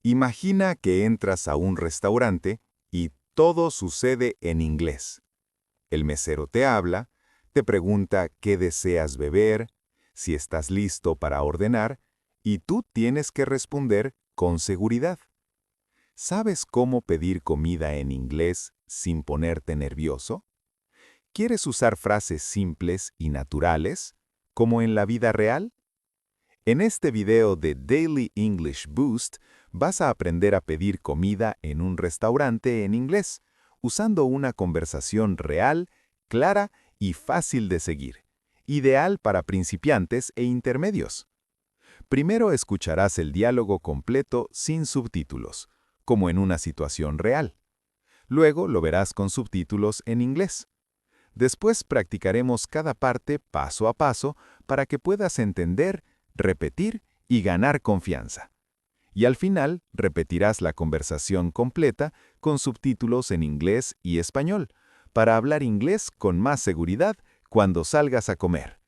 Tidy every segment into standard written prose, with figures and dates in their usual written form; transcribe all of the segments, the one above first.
Imagina que entras a un restaurante y todo sucede en inglés. El mesero te habla, te pregunta qué deseas beber, si estás listo para ordenar, y tú tienes que responder con seguridad. ¿Sabes cómo pedir comida en inglés sin ponerte nervioso? ¿Quieres usar frases simples y naturales, como en la vida real? En este video de Daily English Boost vas a aprender a pedir comida en un restaurante en inglés, usando una conversación real, clara y fácil de seguir, ideal para principiantes e intermedios. Primero escucharás el diálogo completo sin subtítulos, como en una situación real. Luego lo verás con subtítulos en inglés. Después practicaremos cada parte paso a paso para que puedas entender, repetir y ganar confianza. Y al final repetirás la conversación completa con subtítulos en inglés y español, para hablar inglés con más seguridad cuando salgas a comer.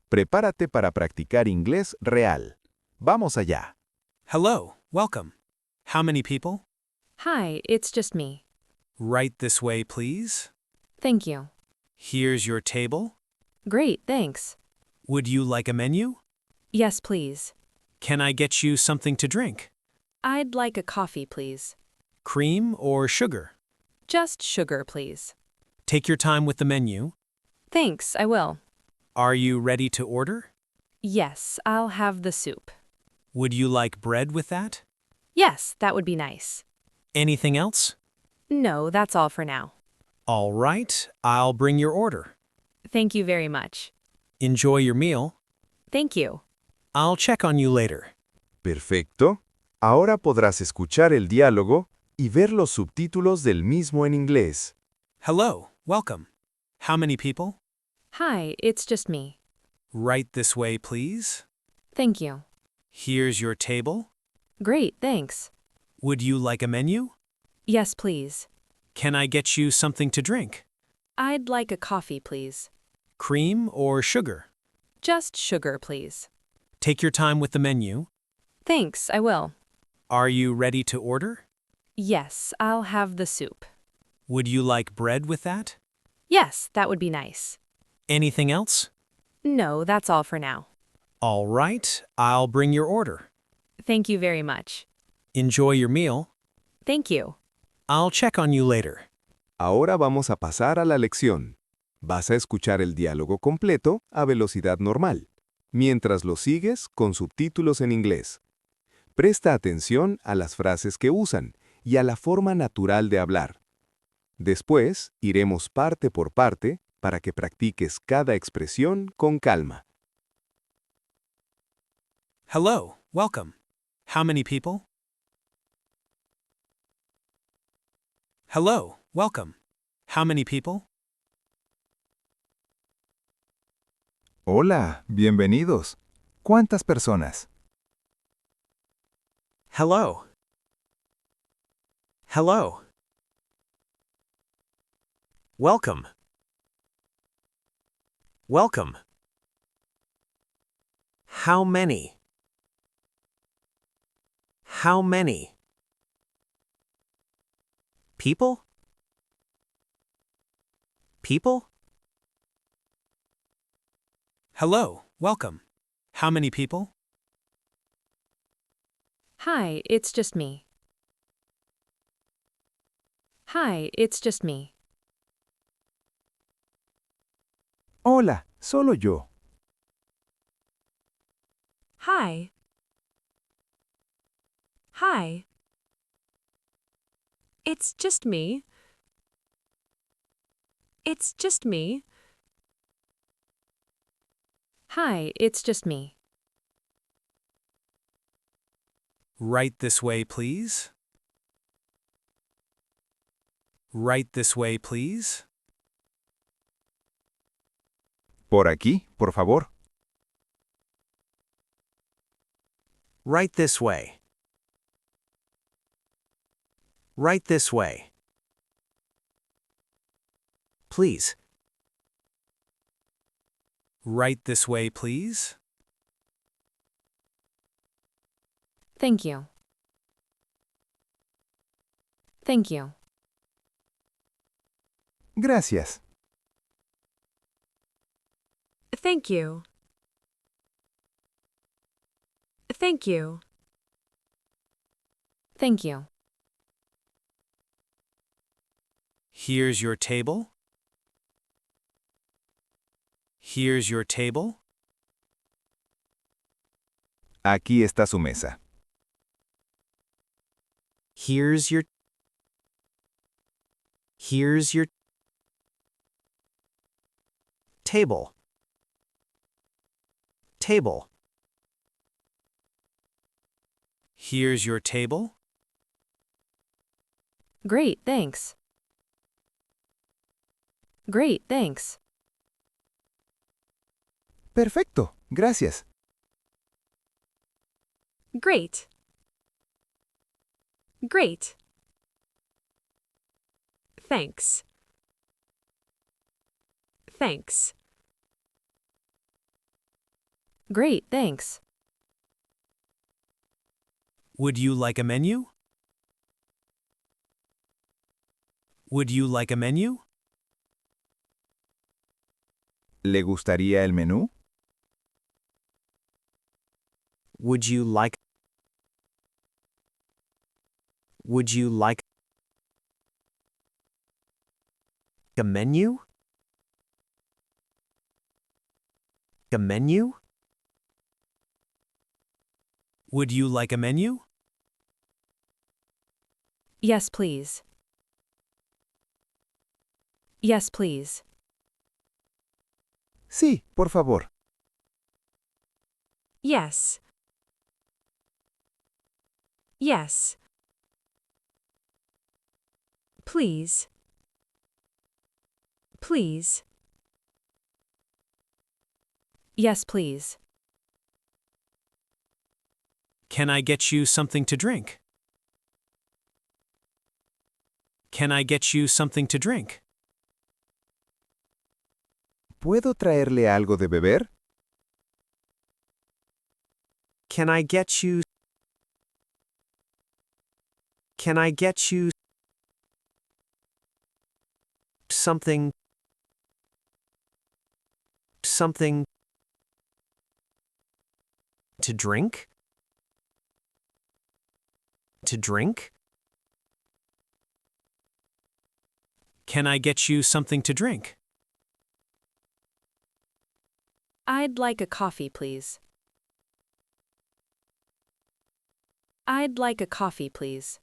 Prepárate para practicar inglés real. ¡Vamos allá! Hello, welcome. How many people? Hi, it's just me. Right this way, please. Thank you. Here's your table. Great, thanks. Would you like a menu? Yes, please. Can I get you something to drink? I'd like a coffee, please. Cream or sugar? Just sugar, please. Take your time with the menu. Thanks, I will. Are you ready to order? Yes, I'll have the soup. Would you like bread with that? Yes, that would be nice. Anything else? No, that's all for now. All right, I'll bring your order. Thank you very much. Enjoy your meal. Thank you. I'll check on you later. Perfecto. Ahora podrás escuchar el diálogo y ver los subtítulos del mismo en inglés. Hello, welcome. How many people? Hi, it's just me. Right this way, please. Thank you. Here's your table. Great, thanks. Would you like a menu? Yes, please. Can I get you something to drink? I'd like a coffee, please. Cream or sugar? Just sugar, please. Take your time with the menu. Thanks, I will. Are you ready to order? Yes, I'll have the soup. Would you like bread with that? Yes, that would be nice. Anything else? No, that's all for now. All right, I'll bring your order. Thank you very much. Enjoy your meal. Thank you. I'll check on you later. Ahora vamos a pasar a la lección. Vas a escuchar el diálogo completo a velocidad normal, mientras lo sigues con subtítulos en inglés. Presta atención a las frases que usan y a la forma natural de hablar. Después, iremos parte por parte para que practiques cada expresión con calma. Hello, welcome. How many people? Hello, welcome. How many people? Hola, bienvenidos. ¿Cuántas personas? Hello. Hello. Welcome. Welcome. How many? How many? People? People? Hello, welcome. How many people? Hi, it's just me. Hi, it's just me. Hola, solo yo. Hi. Hi. It's just me. It's just me. Hi, it's just me. Right this way, please. Right this way, please. Por aquí, por favor. Right this way. Right this way. Please. Right this way, please. Thank you. Thank you. Gracias. Thank you. Thank you. Thank you. Here's your table. Here's your table. Aquí está su mesa. Here's your table. Table. Here's your table. Great, thanks. Great, thanks. Perfecto, gracias. Great. Great. Thanks. Thanks. Great, thanks. Would you like a menu? Would you like a menu? ¿Le gustaría el menú? Would you like a menu? A menu? Would you like a menu? Yes, please. Yes, please. Sí, por favor. Yes. Yes. Please. Please. Yes, please. Can I get you something to drink? Can I get you something to drink? ¿Puedo traerle algo de beber? Can I get you something to drink? To drink? Can I get you something to drink? I'd like a coffee, please. I'd like a coffee, please.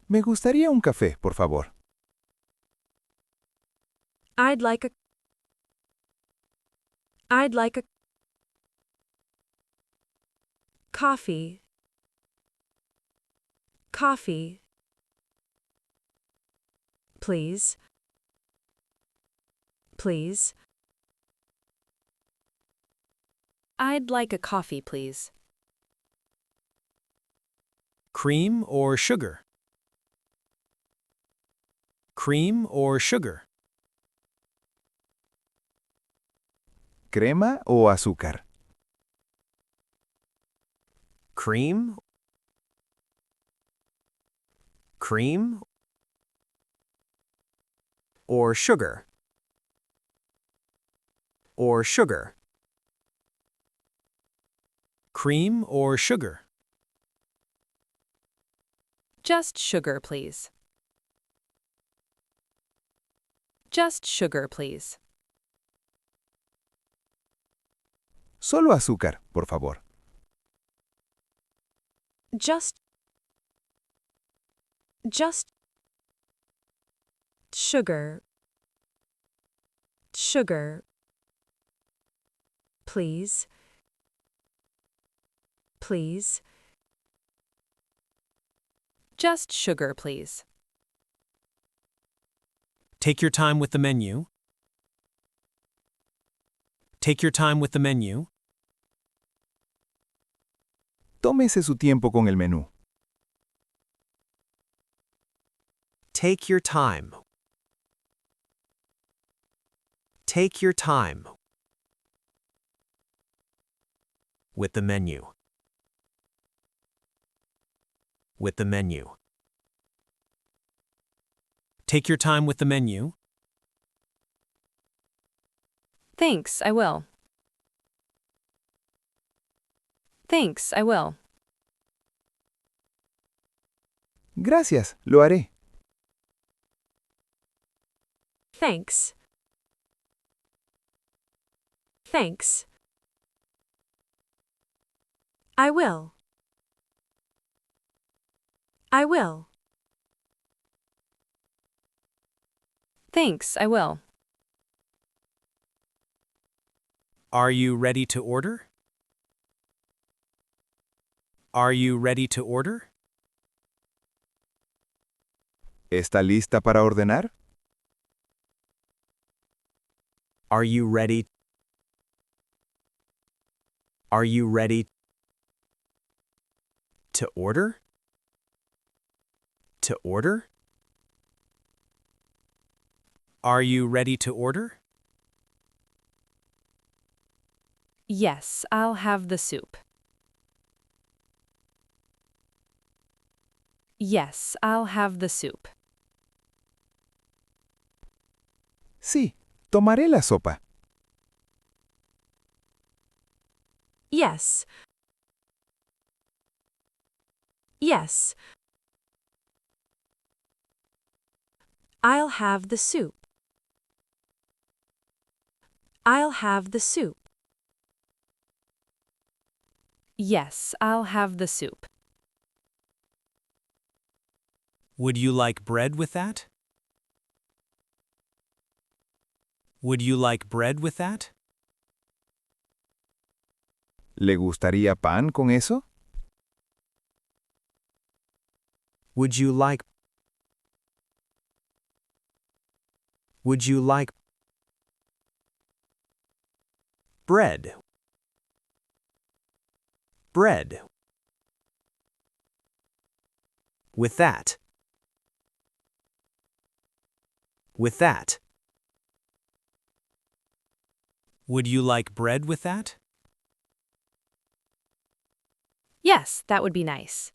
Me gustaría un café, por favor. I'd like a coffee. Coffee. Please. Please. I'd like a coffee, please. Cream or sugar? Cream or sugar? ¿Crema o azúcar? Cream or sugar? Or sugar? Cream or sugar? Just sugar, please. Just sugar, please. Solo azúcar, por favor. Just sugar. Sugar. Please. Please. Just sugar, please. Take your time with the menu. Take your time with the menu. Tómese su tiempo con el menú. Take your time. Take your time with the menu. with the menu. Take your time with the menu. Thanks, I will. Thanks, I will. Gracias, lo haré. Thanks. Thanks. I will. I will. Thanks, I will. Are you ready to order? Are you ready to order? ¿Está lista para ordenar? Are you ready? Are you ready to order? To order? Are you ready to order? Yes, I'll have the soup. Yes, I'll have the soup. Sí, tomaré la sopa. Yes. Yes. I'll have the soup. I'll have the soup. Yes, I'll have the soup. Would you like bread with that? Would you like bread with that? ¿Le gustaría pan con eso? Would you like bread? Bread. With that. With that. Would you like bread with that? Yes, that would be nice.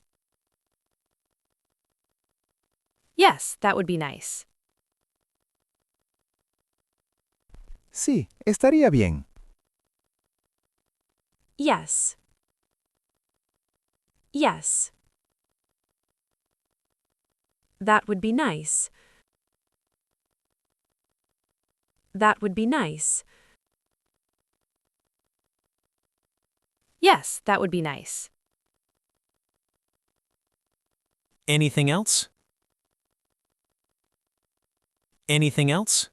Yes, that would be nice. Sí, estaría bien. Yes. Yes. That would be nice. That would be nice. Yes, that would be nice. Anything else? Anything else?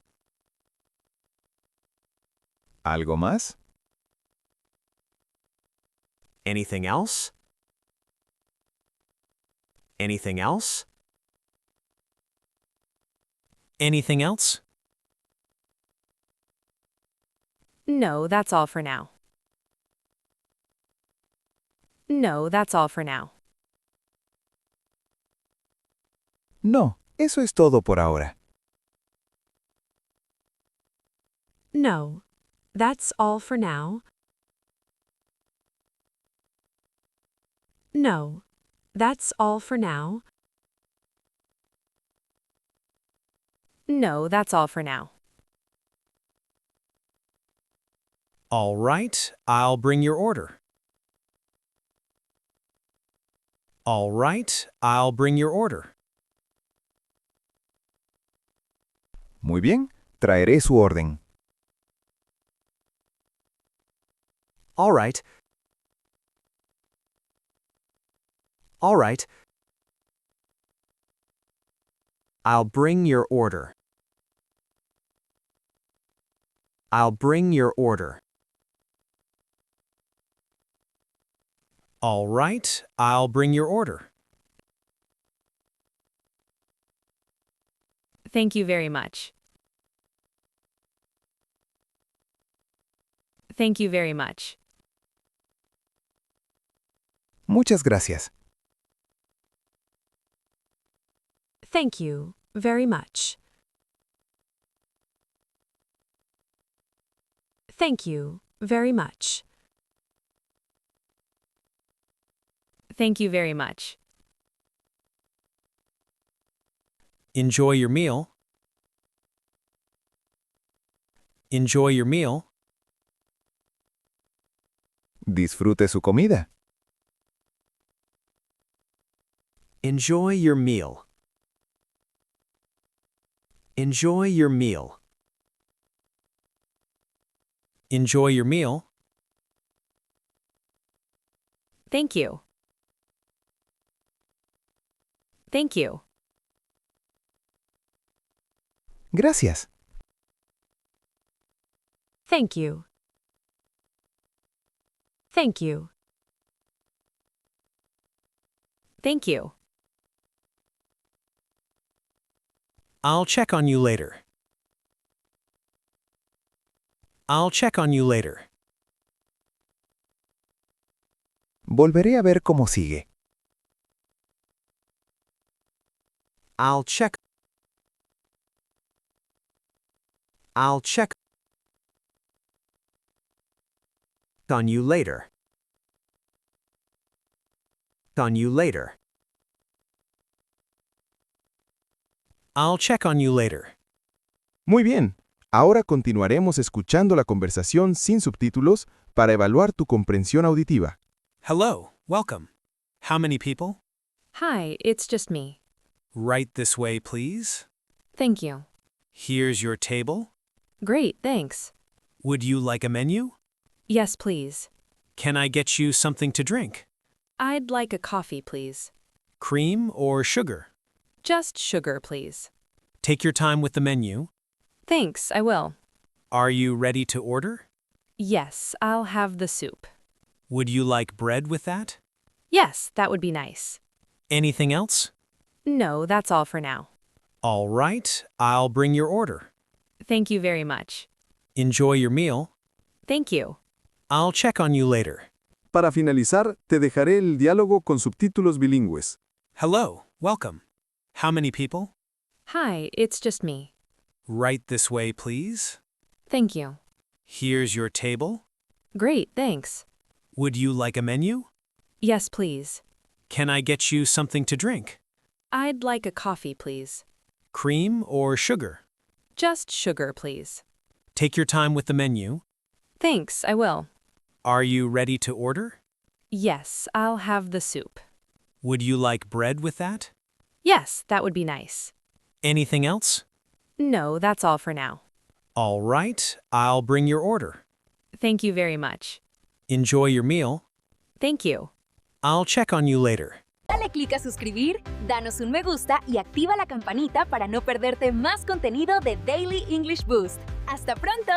¿Algo más? Anything else? Anything else? Anything else? No, that's all for now. No, that's all for now. No, eso es todo por ahora. No, that's all for now. No, that's all for now. No, that's all for now. All right, I'll bring your order. All right, I'll bring your order. Muy bien, traeré su orden. All right. All right. I'll bring your order. I'll bring your order. All right, I'll bring your order. Thank you very much. Thank you very much. Muchas gracias. Thank you very much. Thank you very much. Thank you very much. Enjoy your meal. Enjoy your meal. Disfrute su comida. Enjoy your meal. Enjoy your meal. Enjoy your meal. Thank you. Thank you. Gracias. Thank you. Thank you. Thank you. I'll check on you later. I'll check on you later. Volveré a ver cómo sigue. I'll check. I'll check on you later. On you later. I'll check on you later. Muy bien. Ahora continuaremos escuchando la conversación sin subtítulos para evaluar tu comprensión auditiva. Hello, welcome. How many people? Hi, it's just me. Right this way, please. Thank you. Here's your table. Great, thanks. Would you like a menu? Yes, please. Can I get you something to drink? I'd like a coffee, please. Cream or sugar? Just sugar, please. Take your time with the menu. Thanks, I will. Are you ready to order? Yes, I'll have the soup. Would you like bread with that? Yes, that would be nice. Anything else? No, that's all for now. All right, I'll bring your order. Thank you very much. Enjoy your meal. Thank you. I'll check on you later. Para finalizar, te dejaré el diálogo con subtítulos bilingües. Hello, welcome. How many people? Hi, it's just me. Right this way, please. Thank you. Here's your table. Great, thanks. Would you like a menu? Yes, please. Can I get you something to drink? I'd like a coffee, please. Cream or sugar? Just sugar, please. Take your time with the menu. Thanks, I will. Are you ready to order? Yes, I'll have the soup. Would you like bread with that? Yes, that would be nice. Anything else? No, that's all for now. All right, I'll bring your order. Thank you very much. Enjoy your meal. Thank you. I'll check on you later. Dale clic a suscribir, danos un me gusta y activa la campanita para no perderte más contenido de Daily English Boost. ¡Hasta pronto!